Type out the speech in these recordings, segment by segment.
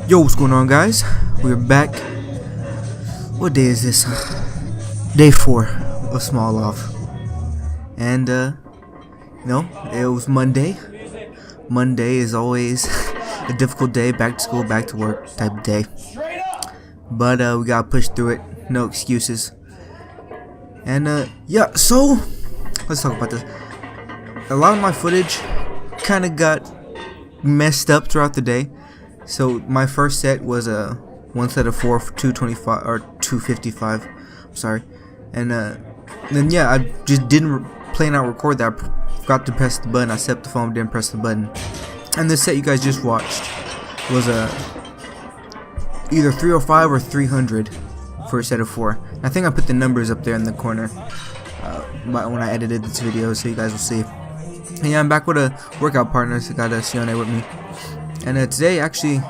Yo, what's going on, guys? We're back. What day is this? Day 4 of Smolov. And it was Monday. Monday is always a difficult day, back to school, back to work type of day. But we gotta push through it, no excuses. And yeah, so let's talk about this. A lot of my footage kinda got messed up throughout the day. So my first set was one set of 4 for 225 or 255. I'm sorry, and then yeah, I just didn't plan out record that. I forgot to press the button. I set up the phone, didn't press the button. And the set you guys just watched was either 305 or 300 for a set of 4. I think I put the numbers up there in the corner when I edited this video, so you guys will see. And yeah, I'm back with a workout partner. So got Sione with me. And today, actually,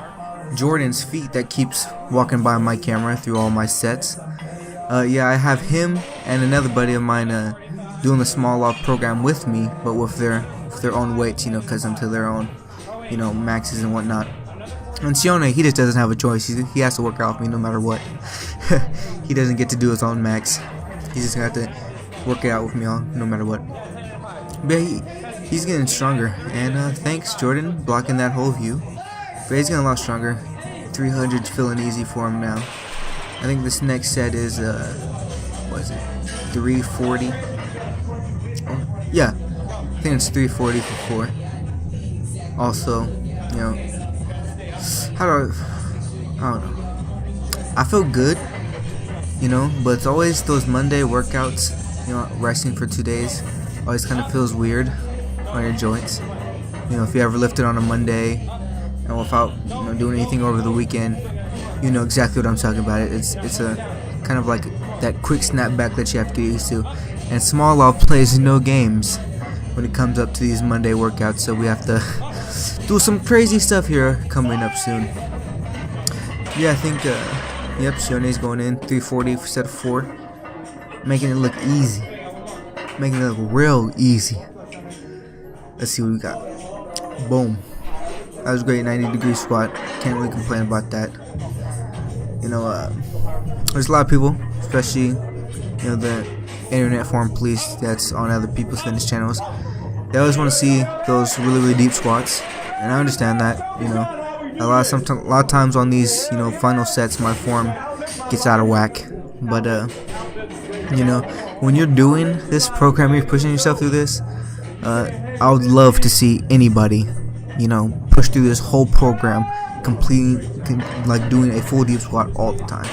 Jordan's feet that keeps walking by my camera through all my sets. Yeah, I have him and another buddy of mine doing the Smolov program with me, but with their own weights, cause them to their own, maxes and whatnot. And Sione, he just doesn't have a choice. He has to work out with me no matter what. He doesn't get to do his own max. He's just got to work it out with me no matter what. But he's getting stronger, and thanks Jordan blocking that whole view. But he's getting a lot stronger. 300's feeling easy for him now. I think this next set is what is it? 340. Oh, yeah, I think it's 340 for 4. Also, I don't know. I feel good, but it's always those Monday workouts. Resting for 2 days always kind of feels weird on your joints. If you ever lifted on a Monday and without doing anything over the weekend, you know exactly what I'm talking about. It's a kind of like that quick snapback that you have to get used to. And Smolov plays no games when it comes up to these Monday workouts, so we have to do some crazy stuff here coming up soon. Yeah, I think yep, Sione's going in 340 for set of 4, making it look easy, making it look real easy. Let's see what we got. Boom. That was great. 90-degree squat. Can't really complain about that. There's a lot of people, especially the internet farm police that's on other people's fitness channels. They always want to see those really deep squats, and I understand that. A lot of times on these final sets, my form gets out of whack. But when you're doing this program, you're pushing yourself through this. I would love to see anybody, push through this whole program, like doing a full deep squat all the time.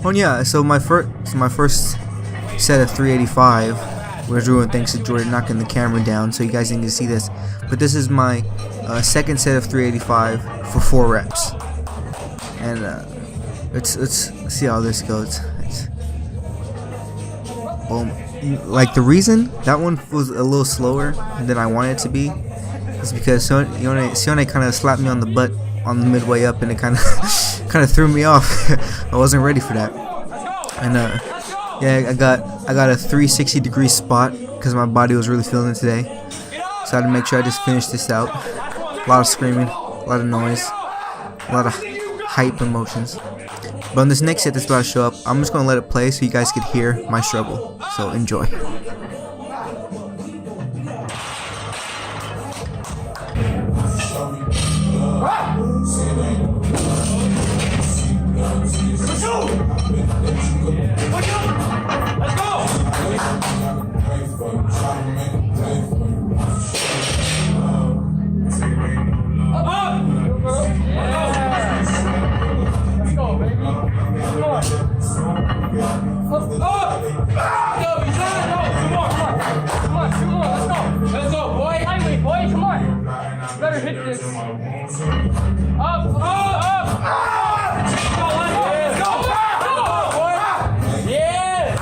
Oh yeah, so my first set of 385 was ruined thanks to Jordan knocking the camera down, so you guys didn't get to see this. But this is my second set of 385 for 4 reps, and let's see how this goes. Boom. Like, the reason that one was a little slower than I wanted it to be is because Sione kind of slapped me on the butt on the midway up, and it kind of threw me off. I wasn't ready for that. And yeah, I got a 360-degree spot because my body was really feeling it today. So I had to make sure I just finished this out. A lot of screaming, a lot of noise, a lot of hype emotions. But on this next set that's about to show up, I'm just going to let it play so you guys could hear my struggle. So enjoy. Let's go, boy. Lightweight, boy. Come on. You better hit this. Up. Let's go. Yes.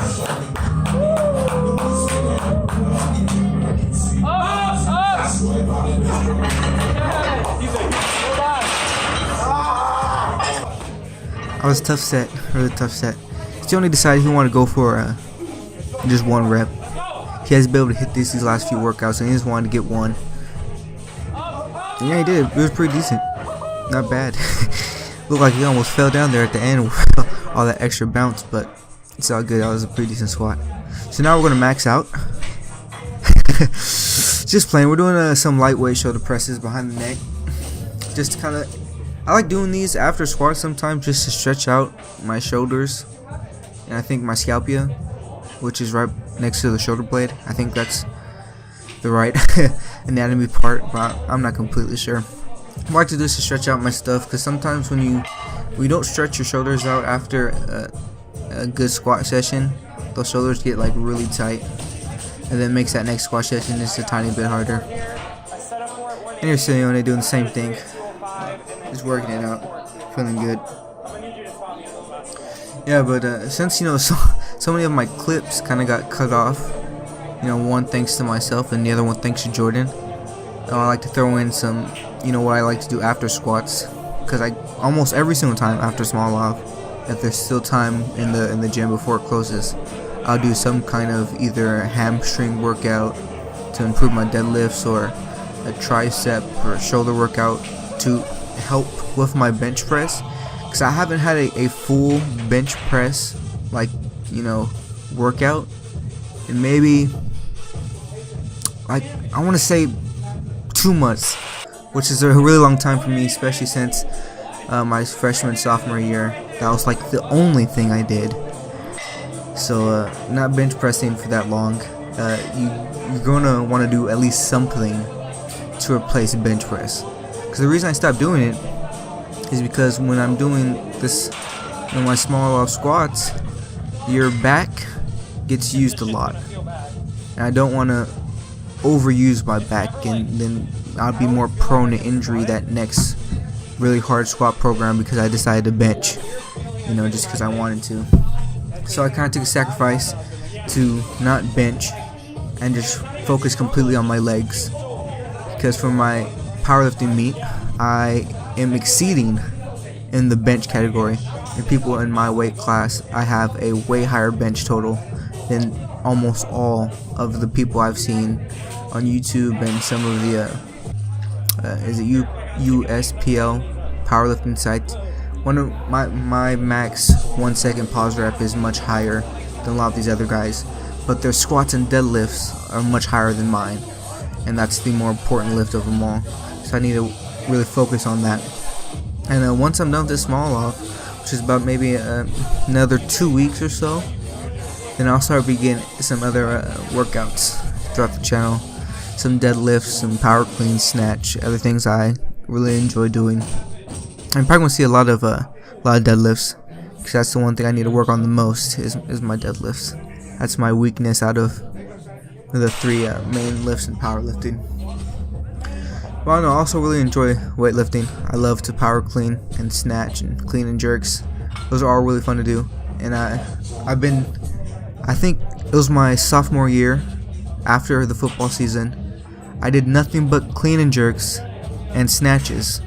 That was a tough set, really tough set. Sione decided he wanted to go for just 1 rep. He has been able to hit these last few workouts, and he just wanted to get 1. And yeah, he did. It was pretty decent. not bad. Looked like he almost fell down there at the end with all that extra bounce, but it's all good. That was a pretty decent squat. So now we're gonna max out. Just playing. We're doing some lightweight shoulder presses behind the neck. Just to kind of, I like doing these after squats sometimes, just to stretch out my shoulders and I think my scapula, which is right next to the shoulder blade. I think that's the right anatomy part, but I'm not completely sure. I like to do this to stretch out my stuff, because sometimes when you don't stretch your shoulders out after a good squat session, those shoulders get like really tight, and then makes that next squat session just a tiny bit harder. And here's Sione doing the same thing, just working it out, feeling good. Yeah, but since so many of my clips kind of got cut off, one thanks to myself and the other one thanks to Jordan, I like to throw in some, what I like to do after squats, because I almost every single time after Smolov, if there's still time in the gym before it closes, I'll do some kind of either a hamstring workout to improve my deadlifts, or a tricep or shoulder workout to help with my bench press, because I haven't had a full bench press workout in maybe, like, I want to say 2 months, which is a really long time for me, especially since my sophomore year. That was like the only thing I did. So not bench pressing for that long. You're gonna want to do at least something to replace bench press. Because the reason I stopped doing it is because when I'm doing this, my Smolov squats, your back gets used a lot, and I don't want to overuse my back, and then I'll be more prone to injury that next really hard squat program, because I decided to bench, just because I wanted to. So I kind of took a sacrifice to not bench and just focus completely on my legs, because for my powerlifting meet, I am exceeding in the bench category, and people in my weight class, I have a way higher bench total than almost all of the people I've seen on YouTube and some of the USPL powerlifting sites. One of my max 1 second pause rep is much higher than a lot of these other guys, but their squats and deadlifts are much higher than mine, and that's the more important lift of them all. So I need to really focus on that. And once I'm done with this Smolov, which is about maybe another 2 weeks or so, then I'll start beginning some other workouts throughout the channel. Some deadlifts, some power clean, snatch, other things I really enjoy doing. I'm probably gonna see a lot of deadlifts, because that's the one thing I need to work on the most is my deadlifts. That's my weakness out of the three main lifts in powerlifting. Well, I also really enjoy weightlifting. I love to power clean and snatch and clean and jerks. Those are all really fun to do. And I think it was my sophomore year, after the football season, I did nothing but clean and jerks and snatches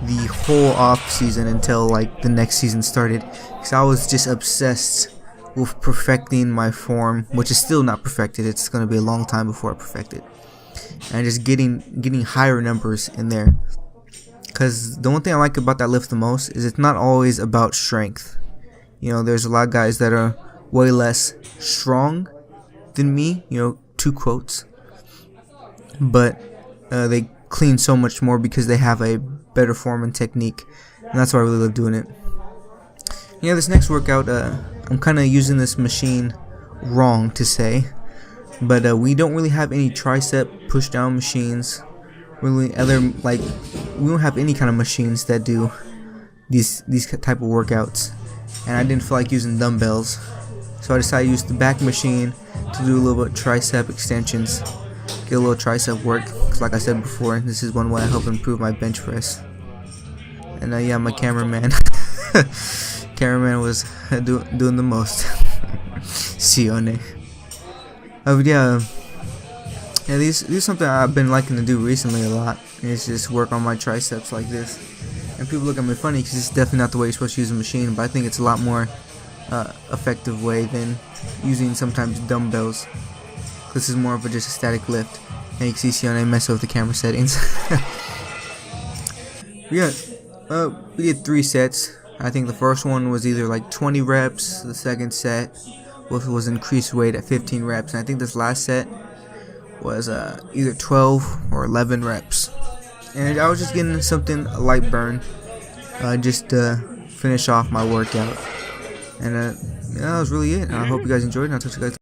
the whole off season until like the next season started, because I was just obsessed with perfecting my form, which is still not perfected. It's going to be a long time before I perfect it, and just getting higher numbers in there. Because the one thing I like about that lift the most is it's not always about strength. There's a lot of guys that are way less strong than me, 2 quotes, but they clean so much more because they have a better form and technique, and that's why I really love doing it. This next workout, I'm kind of using this machine wrong to say, but we don't really have any tricep push down machines, we don't have any kind of machines that do these type of workouts, and I didn't feel like using dumbbells, so I decided to use the back machine to do a little bit of tricep extensions, get a little tricep work, because like I said before, this is one way I help improve my bench press. And yeah, my cameraman was doing the most. Sione. Yeah, these is something I've been liking to do recently a lot. It's just work on my triceps like this. And people look at me funny because it's definitely not the way you're supposed to use a machine, but I think it's a lot more effective way than using sometimes dumbbells. This is more of just a static lift. And you can see Sione messing with the camera settings. Yeah, we did 3 sets. I think the first one was either like 20 reps. The second set was increased weight at 15 reps. And I think this last set was either 12 or 11 reps. And I was just getting something light burn, just to finish off my workout. And that was really it. I hope you guys enjoyed, and I'll talk to you guys.